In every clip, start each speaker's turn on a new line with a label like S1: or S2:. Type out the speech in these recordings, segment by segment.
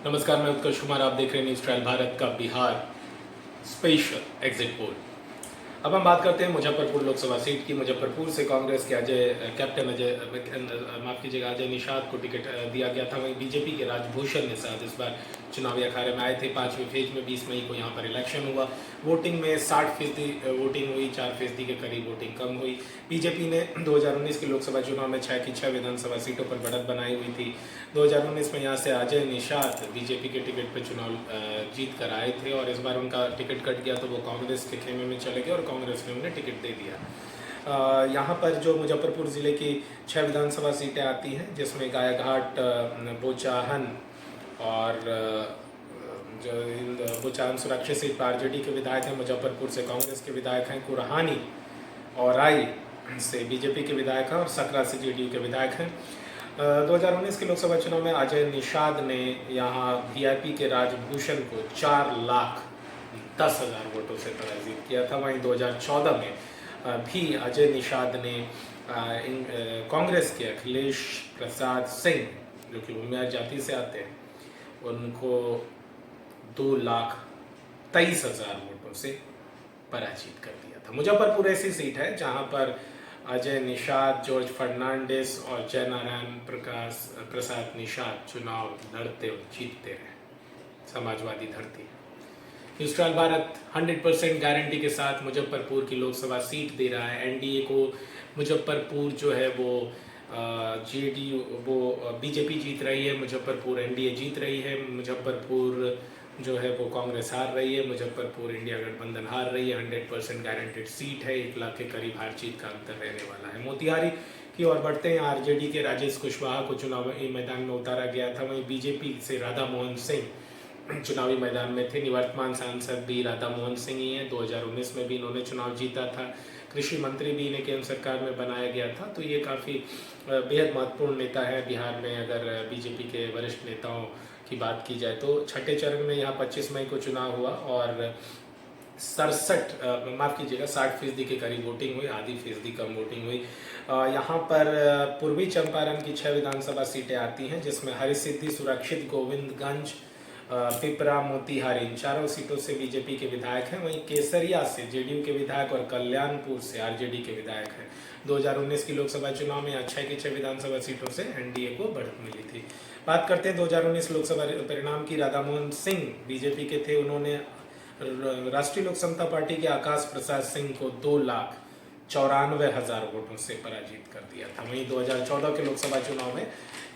S1: नमस्कार, मैं उत्कर्ष कुमार। आप देख रहे हैं न्यूज़ ट्रायल भारत का बिहार स्पेशल एग्जिट पोल। अब हम बात करते हैं मुजफ्फरपुर लोकसभा सीट की। मुजफ्फरपुर से कांग्रेस के कैप्टन माफ कीजिएगा अजय निषाद को टिकट दिया गया था। वहीं बीजेपी के राजभूषण निषाद इस बार चुनावी अखाड़े में आए थे। 5वें फेज में 20 मई को यहाँ पर इलेक्शन हुआ। वोटिंग में 60% वोटिंग हुई, 4% के करीब वोटिंग कम हुई। बीजेपी ने 2019 के लोकसभा चुनाव में 6 की 6 विधानसभा सीटों पर बढ़त बनाई हुई थी। 2019 में यहाँ से अजय निषाद बीजेपी के टिकट पर चुनाव जीत कर आए थे और इस बार उनका टिकट कट गया तो वो कांग्रेस के खेमे में चले गए और कांग्रेस ने उन्हें टिकट दे दिया। यहाँ पर जो मुजफ्फरपुर ज़िले की 6 विधानसभा सीटें आती हैं, जिसमें गायघाट, बोचाहन और जो बोचाहन सुरक्षित सीट पर आरजेडी के विधायक हैं। मुजफ्फरपुर से कांग्रेस के विधायक हैं। कुरहानी और राई से बीजेपी के विधायक हैं और सकरा से जेडीयू के विधायक हैं। 2019 के लोकसभा चुनाव में अजय निषाद ने यहाँ वीआईपी के राजभूषण को 4,10,000 वोटों से पराजित किया था। वहीं 2014 में भी अजय निषाद ने कांग्रेस के अखिलेश प्रसाद सिंह, जो कि भूमियार जाति से आते हैं, उनको 2,23,000 वोटों से पराजित कर दिया था। मुजफ्फरपुर ऐसी सीट है जहां पर अजय निषाद, जॉर्ज फर्नांडिस और जयनारायण प्रसाद निषाद चुनाव लड़ते और जीतते रहे। समाजवादी धरती। न्यूज़ ट्रायल भारत 100% गारंटी के साथ मुजफ्फरपुर की लोकसभा सीट दे रहा है। एनडीए को मुजफ्फरपुर जो है वो जेडीयू वो बीजेपी जीत रही है, मुजफ्फरपुर एनडीए जीत रही है, मुजफ्फरपुर जो है वो कांग्रेस हार रही है, मुजफ्फरपुर इंडिया गठबंधन हार रही है। 100% गारंटेड सीट है। 1 लाख के करीब हार जीत का अंतर रहने वाला है। मोतिहारी की ओर बढ़ते हैं। आरजेडी के राजेश कुशवाहा को चुनावी मैदान में उतारा गया था। वहीं बीजेपी से राधा मोहन सिंह चुनावी मैदान में थे। निवर्तमान सांसद भी राधा मोहन सिंह ही हैं। 2019 में भी इन्होंने चुनाव जीता था। कृषि मंत्री भी इन्हें केंद्र सरकार में बनाया गया था। तो ये काफ़ी बेहद महत्वपूर्ण नेता है बिहार में। अगर बीजेपी के वरिष्ठ नेताओं की बात की जाए तो छठे चरण में यहाँ 25 मई को चुनाव हुआ और 60% के करीब वोटिंग हुई, आधी फीसदी कम वोटिंग हुई। यहाँ पर पूर्वी चंपारण की 6 विधानसभा सीटें आती हैं, जिसमें हरिसिद्धि, सुरक्षित, गोविंदगंज, पिपरा, मोतिहारी, इन चारों सीटों से बीजेपी के विधायक हैं। वहीं केसरिया से जेडीयू के विधायक और कल्याणपुर से आरजेडी के विधायक हैं। 2019 की लोकसभा चुनाव में 6 की 6 विधानसभा सीटों से एनडीए को बढ़त मिली थी। बात करते हैं 2019 लोकसभा परिणाम की। राधा मोहन सिंह बीजेपी के थे। उन्होंने राष्ट्रीय लोक समता पार्टी के आकाश प्रसाद सिंह को 2,94,000 वोटों से पराजित कर दिया था। वहीं 2014 के लोकसभा चुनाव में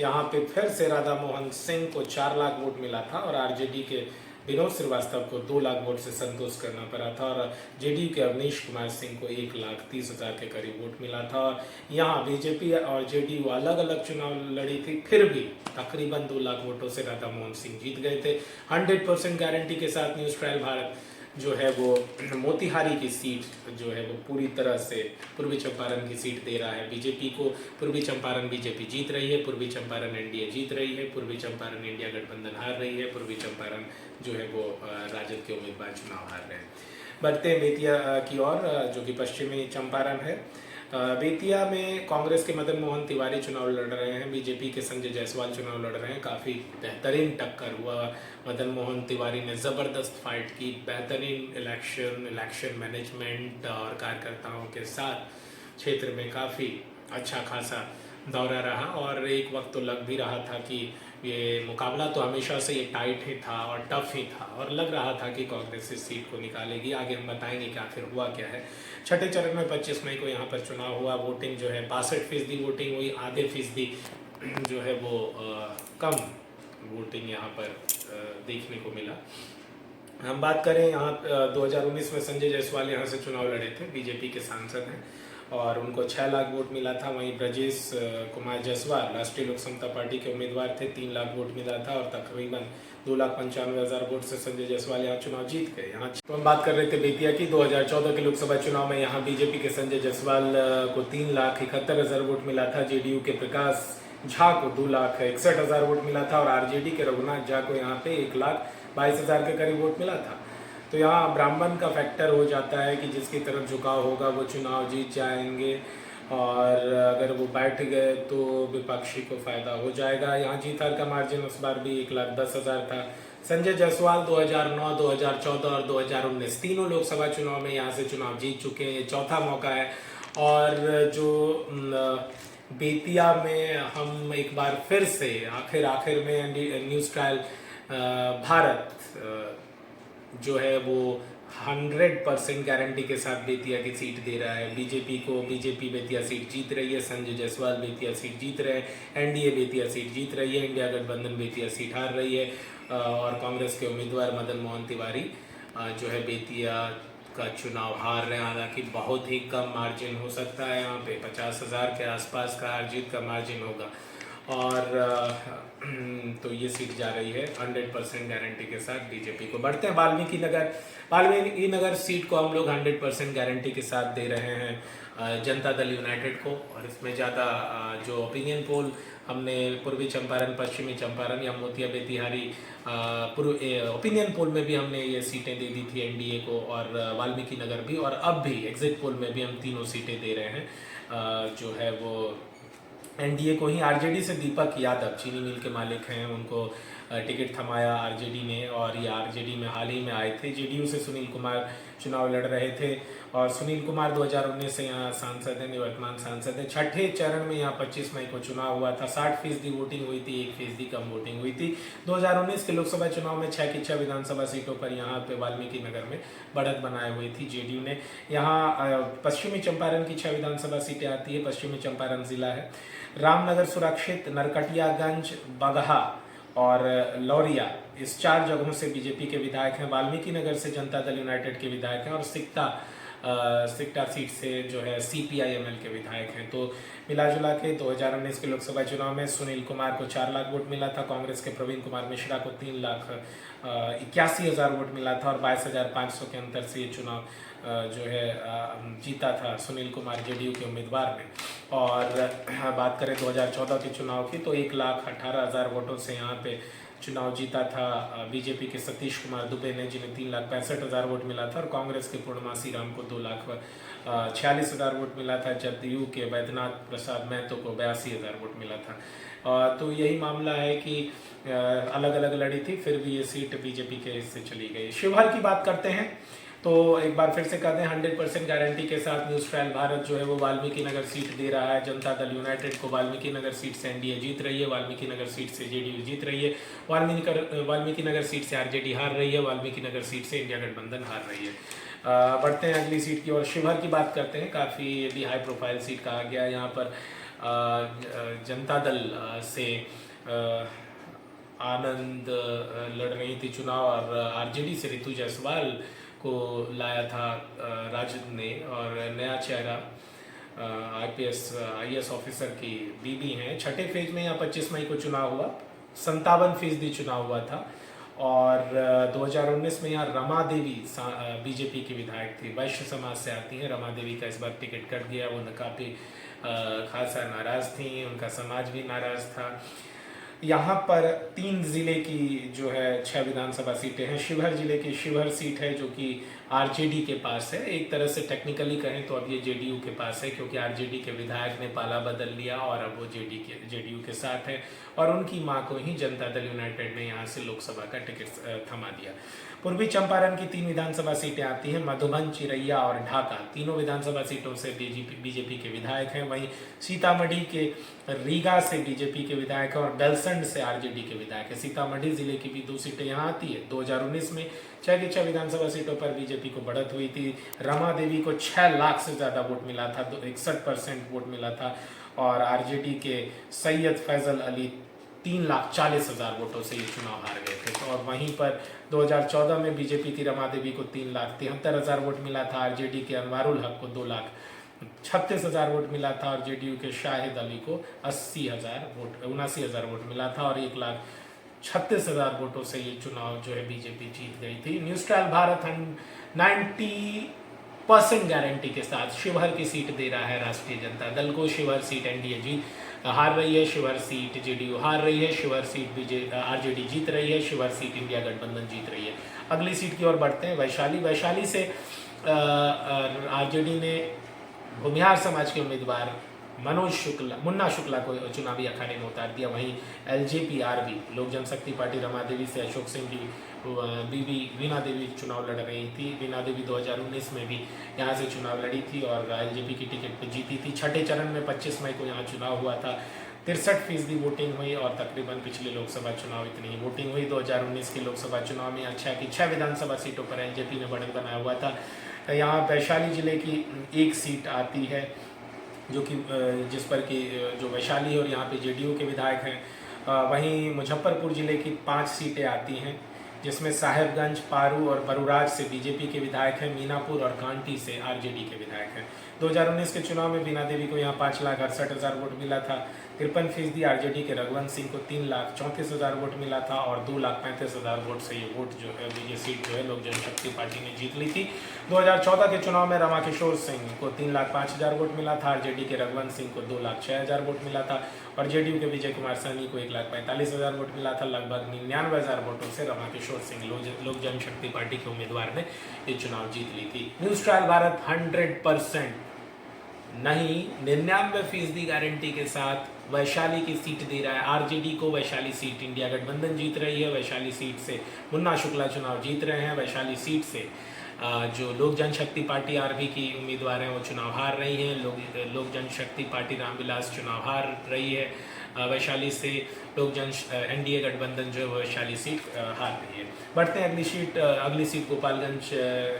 S1: यहाँ पे फिर से राधा मोहन सिंह को 4 लाख वोट मिला था और आरजेडी के विनोद श्रीवास्तव को 2 लाख वोट से संतोष करना पड़ा था और जेडीयू के अवनीश कुमार सिंह को 1,30,000 के करीब वोट मिला था। और यहाँ बीजेपी और जेडीयू अलग अलग चुनाव लड़ी थी, फिर भी तकरीबन 2 लाख वोटों से राधा मोहन सिंह जीत गए थे। 100% गारंटी के साथ न्यूज़ ट्रायल भारत जो है वो मोतिहारी की सीट जो है वो पूरी तरह से पूर्वी चंपारण की सीट दे रहा है बीजेपी को। पूर्वी चंपारण बीजेपी जीत रही है, पूर्वी चंपारण एनडीए जीत रही है, पूर्वी चंपारण इंडिया गठबंधन हार रही है, पूर्वी चंपारण जो है वो राजद के उम्मीदवार चुनाव हार रहे हैं। बढ़ते हैं बेतिया की ओर, जो कि पश्चिमी चंपारण है। बेतिया में कांग्रेस के मदन मोहन तिवारी चुनाव लड़ रहे हैं, बीजेपी के संजय जायसवाल चुनाव लड़ रहे हैं। काफ़ी बेहतरीन टक्कर हुआ। मदन मोहन तिवारी ने ज़बरदस्त फाइट की। बेहतरीन इलेक्शन मैनेजमेंट और कार्यकर्ताओं के साथ क्षेत्र में काफ़ी अच्छा खासा दौरा रहा और एक वक्त तो लग भी रहा था कि ये मुकाबला तो हमेशा से ये टाइट ही था और टफ ही था और लग रहा था कि कांग्रेस इस सीट को निकालेगी। आगे हम बताएंगे कि आखिर हुआ क्या है। छठे चरण में 25 मई को यहाँ पर चुनाव हुआ। वोटिंग जो है 62% वोटिंग हुई, आधे फीसदी जो है वो कम वोटिंग यहाँ पर देखने को मिला। हम बात करें यहाँ 2019 में संजय जायसवाल यहाँ से चुनाव लड़े थे, बीजेपी के सांसद हैं और उनको 6 लाख वोट मिला था। वहीं ब्रजेश कुमार जायसवाल राष्ट्रीय लोक समता पार्टी के उम्मीदवार थे, 3 लाख वोट मिला था और तकरीबन 2,95,000 वोट से संजय जायसवाल यहाँ चुनाव जीत गए। यहाँ तो हम बात कर रहे थे बेतिया की। 2014 के लोकसभा चुनाव में यहाँ बीजेपी के संजय जायसवाल को 3,71,000 वोट मिला था। जेडीयू के प्रकाश झा को 2,61,000 वोट मिला था और आरजेडी के रघुनाथ झा को यहाँ पे 1,22,000 के करीब वोट मिला था। तो यहाँ ब्राह्मण का फैक्टर हो जाता है कि जिसकी तरफ झुकाव होगा वो चुनाव जीत जाएंगे। और अगर वो बैठ गए तो विपक्षी को फायदा हो जाएगा। यहाँ जीत हार का मार्जिन उस बार भी 1,10,000 था। संजय जायसवाल 2009, 2014 और 2019 तीनों लोकसभा चुनाव में यहाँ से चुनाव जीत चुके हैं। ये चौथा मौका है। और जो बेतिया में हम एक बार फिर से आखिर में न्यूज़ ट्रायल भारत जो है वो 100% गारंटी के साथ बेतिया की सीट दे रहा है बीजेपी को। बीजेपी बेतिया सीट जीत रही है, संजय जायसवाल बेतिया सीट जीत रहे हैं, एनडीए बेतिया सीट जीत रही है, इंडिया गठबंधन बेतिया सीट हार रही है और कांग्रेस के उम्मीदवार मदन मोहन तिवारी जो है बेतिया का चुनाव हार रहे हैं। हालांकि बहुत ही कम मार्जिन हो सकता है, यहाँ पे 50,000 के आसपास का हार जीत का मार्जिन होगा। और तो ये सीट जा रही है 100% गारंटी के साथ बीजेपी को। बढ़ते हैं वाल्मीकि नगर सीट को हम लोग 100% गारंटी के साथ दे रहे हैं जनता दल यूनाइटेड को। और इसमें ज़्यादा जो ओपिनियन पोल हमने पूर्वी चंपारण, पश्चिमी चंपारण या मोतिया बेतिहारी ओपिनियन पोल में भी हमने ये सीटें दे दी थी एनडीए को, और वाल्मीकि नगर भी, और अब भी एग्जिट पोल में भी हम तीनों सीटें दे रहे हैं जो है वो एनडीए को ही। आरजेडी से दीपक यादव चीनी मिल के मालिक हैं, उनको टिकट थमाया आरजेडी ने, और ये आरजेडी में हाल ही में आए थे। जेडीयू से सुनील कुमार चुनाव लड़ रहे थे और सुनील कुमार 2019 से यहाँ सांसद हैं, निवर्तमान सांसद हैं। छठे चरण में यहाँ 25 मई को चुनाव हुआ था। 60% वोटिंग हुई थी, 1% कम वोटिंग हुई थी। 2019 के लोकसभा चुनाव में 6 की 6 विधानसभा सीटों पर यहाँ पे वाल्मीकि नगर में बढ़त बनाए हुई थी जेडीयू ने। यहाँ पश्चिमी चंपारण की 6 विधानसभा सीटें आती है। पश्चिमी चंपारण जिला है। रामनगर सुरक्षित, नरकटियागंज, बगहा और लौरिया, इस 4 जगहों से बीजेपी के विधायक हैं। वाल्मीकि नगर से जनता दल यूनाइटेड के विधायक हैं और सिकटा सीट से जो है सीपीआईएमएल के विधायक हैं। तो मिला जुला के 2019 के लोकसभा चुनाव में सुनील कुमार को 4 लाख वोट मिला था, कांग्रेस के प्रवीण कुमार मिश्रा को 3,81,000 वोट मिला था और 22,500 के अंतर से ये चुनाव जो है जीता था सुनील कुमार जेडीयू के उम्मीदवार ने। और बात करें 2014 के चुनाव की तो 1,18,000 वोटों से यहाँ पे चुनाव जीता था बीजेपी के सतीश कुमार दुबे ने, जिन्हें 3,65,000 वोट मिला था, और कांग्रेस के पूर्णमासी राम को 2,46,000 वोट मिला था। जदयू के वैद्यनाथ प्रसाद महतो को 82,000 वोट मिला था। तो यही मामला है कि अलग अलग लड़ी थी, फिर भी ये सीट बीजेपी के हिस्से चली गई। शिवहर की बात करते हैं तो एक बार फिर से कहते हैं 100% गारंटी के साथ न्यूज़ ट्रायल भारत जो है वो वाल्मीकि नगर सीट दे रहा है जनता दल यूनाइटेड को। वाल्मीकि नगर सीट से एनडीए जीत रही है, वाल्मीकि नगर सीट से जेडीयू जीत रही है, वाल्मीकि नगर सीट से आरजेडी हार रही है, वाल्मीकि नगर सीट से इंडिया गठबंधन हार रही है। बढ़ते हैं अगली सीट की ओर, शिवहर की बात करते हैं। काफ़ी यदि हाई प्रोफाइल सीट कहा गया है यहाँ पर। जनता दल से आनंद लड़ रही थी चुनाव और आरजेडी से रितु जायसवाल को लाया था राजद ने, और नया चेहरा आईएएस ऑफिसर की बीबी हैं। छठे फेज में यहाँ 25 मई को चुनाव हुआ, 57% चुनाव हुआ था। और 2019 में यहाँ रमा देवी बीजेपी की विधायक थी, वैश्य समाज से आती हैं। रमा देवी का इस बार टिकट कट गया, वो काफ़ी खासा नाराज़ थी, उनका समाज भी नाराज़ था। यहाँ पर 3 जिले की जो है 6 विधानसभा सीटें हैं। शिवहर जिले की शिवहर सीट है जो कि आरजेडी के पास है। एक तरह से टेक्निकली कहें तो अब ये जेडीयू के पास है, क्योंकि आरजेडी के विधायक ने पाला बदल लिया और अब वो जेडीयू के साथ है, और उनकी मां को ही जनता दल यूनाइटेड ने यहाँ से लोकसभा का टिकट थमा दिया। पूर्वी चंपारण की 3 विधानसभा सीटें आती हैं, मधुबन, चिरैया और ढाका। तीनों विधानसभा सीटों से बीजेपी के विधायक हैं। वहीं सीतामढ़ी के रीगा से बीजेपी के विधायक हैं और बेलसंड से आरजेडी के विधायक हैं। सीतामढ़ी जिले की भी 2 सीटें यहाँ आती है। 2019 में 6 की 6 विधानसभा सीटों पर बीजेपी को बढ़त हुई थी। रमा देवी को 6 लाख से ज़्यादा वोट मिला था, 61% वोट मिला था, और आरजेडी के सैयद फैजल अली 3,40,000 वोटों से ये चुनाव हार गए थे। और वहीं पर 2014 में बीजेपी की रमा देवी को 3,73,000 वोट मिला था, आरजेडी के अनवारुल हक को 2,36,000 वोट मिला था, और जेडीयू के शाहिद अली को 79,000 वोट मिला था, और 1,36,000 वोटों से ये चुनाव जो है बीजेपी जीत गई थी। न्यूज़ ट्रायल भारत 90% गारंटी के साथ शिवहर की सीट दे रहा है राष्ट्रीय जनता दल को। शिवहर सीट एनडीए जीत हार रही है, शिवहर सीट जेडीयू हार रही है, शिवहर सीट आरजेडी जीत रही है, शिवहर सीट इंडिया गठबंधन जीत रही है। अगली सीट की ओर बढ़ते हैं, वैशाली से आरजेडी ने भूमिहार समाज के उम्मीदवार मुन्ना शुक्ला को चुनावी अखाड़े में उतार दिया। वहीं LJP-RB लोक जनशक्ति पार्टी रमा देवी से अशोक सिंह की बीबी वीणा देवी चुनाव लड़ रही थी। वीणा देवी 2019 में भी यहाँ से चुनाव लड़ी थी और LJP की टिकट पर जीती थी। छठे चरण में 25 मई को यहाँ चुनाव हुआ था। 63% वोटिंग हुई और तकरीबन पिछले लोकसभा चुनाव इतनी ही वोटिंग हुई। 2019 के लोकसभा चुनाव में अच्छा की 6 विधानसभा सीटों पर LJP ने बढ़त बनाया हुआ था। यहाँ वैशाली जिले की एक सीट आती है जो कि जिस पर कि जो वैशाली और यहाँ पे JDU के विधायक हैं। वहीं मुजफ्फरपुर जिले की 5 सीटें आती हैं जिसमें साहेबगंज, पारू और बरुराज से BJP के विधायक हैं। मीनापुर और कांटी से RJD के विधायक हैं। 2019 के चुनाव में वीणा देवी को यहाँ 5,68,000 वोट मिला था। 53% RJD के रघुवंश सिंह को 3,34,000 वोट मिला था और 2,35,000 वोट से ये वोट जो है ये सीट जो है लोक जनशक्ति पार्टी ने जीत ली थी। 2014 के चुनाव में रमाकिशोर सिंह को 3,05,000 वोट मिला था। RJD के रघुवंश सिंह को 2,06,000 वोट मिला था और JDU के विजय कुमार सहनी को 1,45,000 वोट मिला था। लगभग 99,000 वोटों से रमाकिशोर सिंह लोक जनशक्ति पार्टी के उम्मीदवार ने ये चुनाव जीत ली थी। न्यूज़ ट्रायल भारत 100% नहीं 99% गारंटी के साथ वैशाली की सीट दे रहा है। RJD को वैशाली सीट इंडिया गठबंधन जीत रही है। वैशाली सीट से मुन्ना शुक्ला चुनाव जीत रहे हैं। वैशाली सीट से जो लोक जनशक्ति पार्टी RB की उम्मीदवार हैं वो चुनाव हार रही हैं। लोक जनशक्ति पार्टी रामविलास चुनाव हार रही है। वैशाली से NDA गठबंधन जो है वैशाली सीट हार रही है। बढ़ते हैं अगली सीट गोपालगंज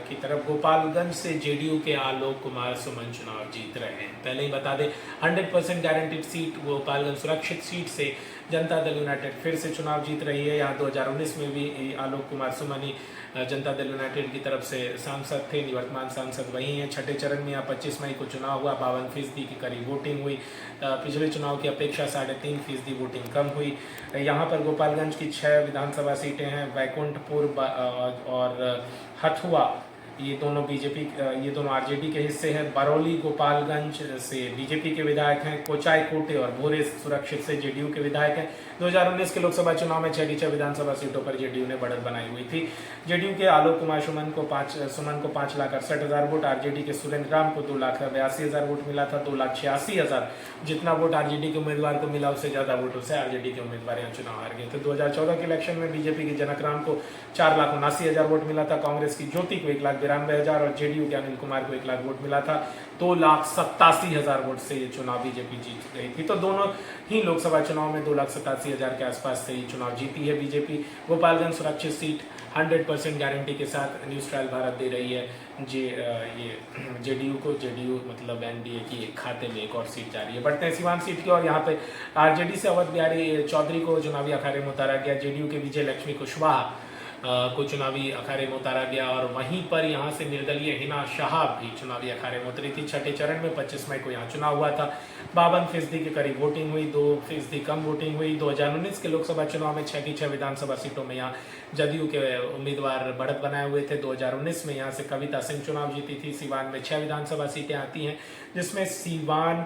S1: की तरफ। गोपालगंज से JDU के आलोक कुमार सुमन चुनाव जीत रहे हैं। पहले ही बता दें 100% गारंटीड सीट गोपालगंज सुरक्षित सीट से जनता दल यूनाइटेड फिर से चुनाव जीत रही है। यहाँ 2019 में भी आलोक कुमार सुमन ही जनता दल यूनाइटेड की तरफ से सांसद थे। निवर्तमान सांसद वही हैं। छठे चरण में यहाँ 25 मई को चुनाव हुआ। 52% की करीब वोटिंग हुई। पिछले चुनाव की अपेक्षा 3.5% वोटिंग कम हुई। यहाँ पर गोपालगंज की 6 विधानसभा सीटें हैं। बैकुंठपुर और हथुआ ये दोनों RJD के हिस्से हैं। बरौली गोपालगंज से BJP के विधायक हैं। कोचाई कोटे और भोरे सुरक्षित से JDU के विधायक हैं। 2019 के लोकसभा चुनाव में 6 की 6 विधानसभा सीटों पर JDU ने बढ़त बनाई हुई थी। JDU के आलोक कुमार सुमन को 5,68,000 वोट, RJD के सुरेंद्र राम को 2,82,000 वोट मिला था। 2,86,000 जितना वोट RJD के उम्मीदवार को मिला उससे ज्यादा वोटों से RJD के उम्मीदवार यहाँ चुनाव हार गए थे। 2014 के इलेक्शन में BJP के जनक राम को 4,79,000 वोट मिला था। कांग्रेस की ज्योति को 1,92,000 और JDU के अनिल कुमार को 1 लाख वोट मिला था। 2,87,000 वोट से ये चुनाव BJP जीत गई थी। तो दोनों ही लोकसभा चुनाव में 2,87,000 के आसपास से ये चुनाव जीती है BJP। गोपालगंज सुरक्षित सीट 100% गारंटी के साथ न्यूज़ ट्रायल भारत दे रही है ये JDU मतलब NDA की खाते में एक और सीट जा रही है। बढ़ते हैं सिवान सीट की और यहाँ पे RJD से अवध बिहारी चौधरी को चुनावी अखाड़े में उतारा गया। JDU के विजय लक्ष्मी कुशवाहा को चुनावी अखाड़े में उतारा गया और वहीं पर यहाँ से निर्दलीय हिना शहाब भी चुनावी अखाड़े में उतरी थी। छठे चरण में 25 मई को यहाँ चुनाव हुआ था। 52% के करीब वोटिंग हुई, 2% कम वोटिंग हुई। 2019 के लोकसभा चुनाव में 6 की 6 विधानसभा सीटों में यहाँ JDU के उम्मीदवार बढ़त बनाए हुए थे। 2019 में यहाँ से कविता सिंह चुनाव जीती थी। सिवान में 6 विधानसभा सीटें आती हैं जिसमें सिवान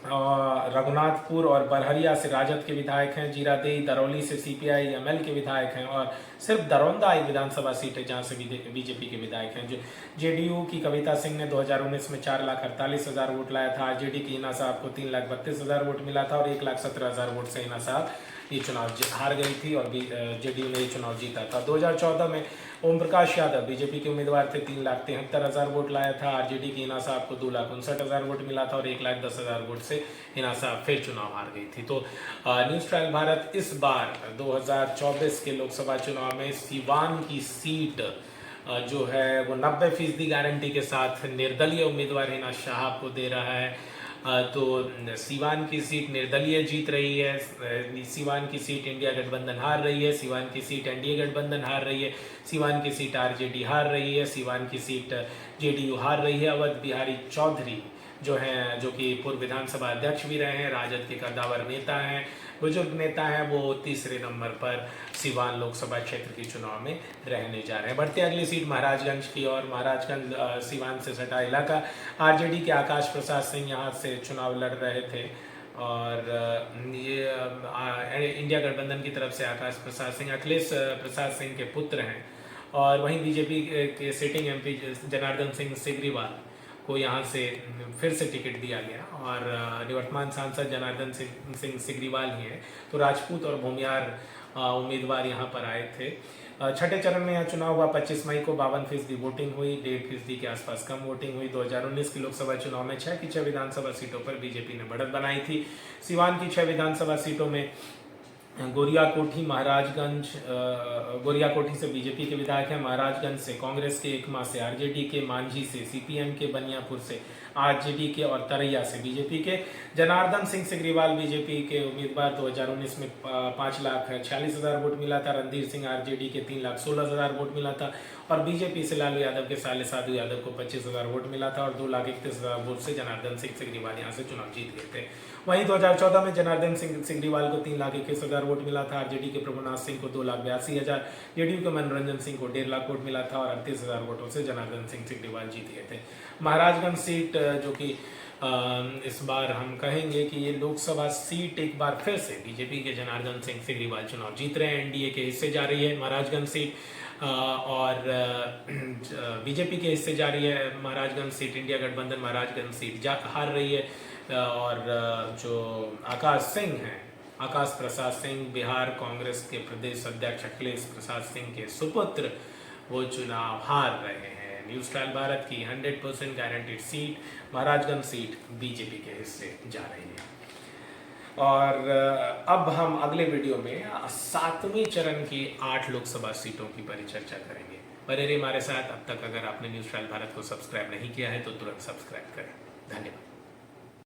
S1: रघुनाथपुर और बरहरिया से राजद के विधायक हैं। जीरादेई दरौली से CPI-ML के विधायक हैं और सिर्फ दरौंदा एक विधानसभा सीट है जहां से BJP के विधायक हैं। जो JDU की कविता सिंह ने 2019 में 4,48,000 वोट लाया था। RJD की हिना साहब को 3,32,000 वोट मिला था और 1,17,000 वोट से हिना साहब ये चुनाव हार गई थी और JDU ने ये चुनाव जीता था। 2014 में ओम प्रकाश यादव BJP के उम्मीदवार थे। 3,73,000 वोट लाया था। RJD की हिना साहब को 2,59,000 वोट मिला था और 1,10,000 वोट से हिना साहब फिर चुनाव हार गई थी। तो न्यूज़ ट्रायल भारत इस बार 2024 के लोकसभा चुनाव में सिवान की सीट जो है वो 90% गारंटी के साथ निर्दलीय उम्मीदवार हिना शहाब को दे रहा है। तो सिवान की सीट निर्दलीय जीत रही है। सिवान की सीट इंडिया गठबंधन हार रही है। सिवान की सीट NDA गठबंधन हार रही है। सिवान की सीट RJD हार रही है। सिवान की सीट JDU हार रही है। अवध बिहारी चौधरी जो कि पूर्व विधानसभा अध्यक्ष भी रहे हैं, राजद के कद्दावर नेता हैं, बुजुर्ग नेता हैं, वो तीसरे नंबर पर सिवान लोकसभा क्षेत्र के चुनाव में रहने जा रहे हैं। बढ़ते अगली सीट महाराजगंज की और महाराजगंज सिवान से सटा इलाका। RJD के आकाश प्रसाद सिंह यहाँ से चुनाव लड़ रहे थे और ये इंडिया गठबंधन की तरफ से आकाश प्रसाद सिंह अखिलेश प्रसाद सिंह के पुत्र हैं और वहीं BJP के सिटिंग MP जनार्दन सिंह सिग्रीवाल को यहाँ से फिर से टिकट दिया गया और निवर्तमान सांसद जनार्दन सिंह सिग्रीवाल ही हैं, तो राजपूत और भूमियार उम्मीदवार यहाँ पर आए थे। छठे चरण में यह चुनाव हुआ 25 मई को 52% वोटिंग हुई, 1.5% के आसपास कम वोटिंग हुई। 2019 के लोकसभा चुनाव में 6 की 6 विधानसभा सीटों पर बीजेपी ने बढ़त बनाई थी। सिवान की 6 विधानसभा सीटों में गोरियाकोठी गोरियाकोठी से बीजेपी के विधायक हैं, महाराजगंज से कांग्रेस के, एकमा से आरजेडी के, मांझी से सीपीएम के, बनियापुर से आरजेडी के और तरैया से बीजेपी के। जनार्दन सिंह सिग्रीवाल बीजेपी के उम्मीदवार 2019 में 5,46,000 वोट मिला था। रणधीर सिंह आरजेडी के 3,16,000 वोट मिला था और बीजेपी से लालू यादव के साले साधु यादव को 25,000 वोट मिला था और 2,31,000 वोट से जनार्दन सिंह सिग्रीवाल यहाँ से चुनाव जीत गए थे। वहीं 2014 में जनार्दन सिंह सिग्रीवाल को 3,21,000 वोट मिला था। आरजेडी के प्रभुनाथ सिंह को 2,82,000, जेडीयू के मनोरंजन सिंह को 1.5 लाख वोट मिला था और 38,000 वोटों से जनार्दन सिंह सिग्रीवाल जीत गए थे। महाराजगंज सीट जो कि इस बार हम कहेंगे कि ये लोकसभा सीट एक बार फिर से बीजेपी के जनार्दन सिंह सिग्रीवाल चुनाव जीत रहे हैं। एनडीए के हिस्से जा रही है महाराजगंज सीट और बीजेपी के हिस्से जा रही है महाराजगंज सीट। इंडिया गठबंधन महाराजगंज सीट हार रही है और जो आकाश सिंह हैं, आकाश प्रसाद सिंह, बिहार कांग्रेस के प्रदेश अध्यक्ष अखिलेश प्रसाद सिंह के सुपुत्र, वो चुनाव हार रहे हैं। न्यूज़ ट्रायल भारत की 100% guaranteed seat Maharajganj seat BJP के हिस्से जा रही है। और अब हम अगले वीडियो में 7वें चरण की 8 लोकसभा सीटों की परिचर्चा करेंगे। बने रहिए हमारे साथ। अब तक अगर आपने न्यूज़ ट्रायल भारत को सब्सक्राइब नहीं किया है तो तुरंत सब्सक्राइब करें। धन्यवाद।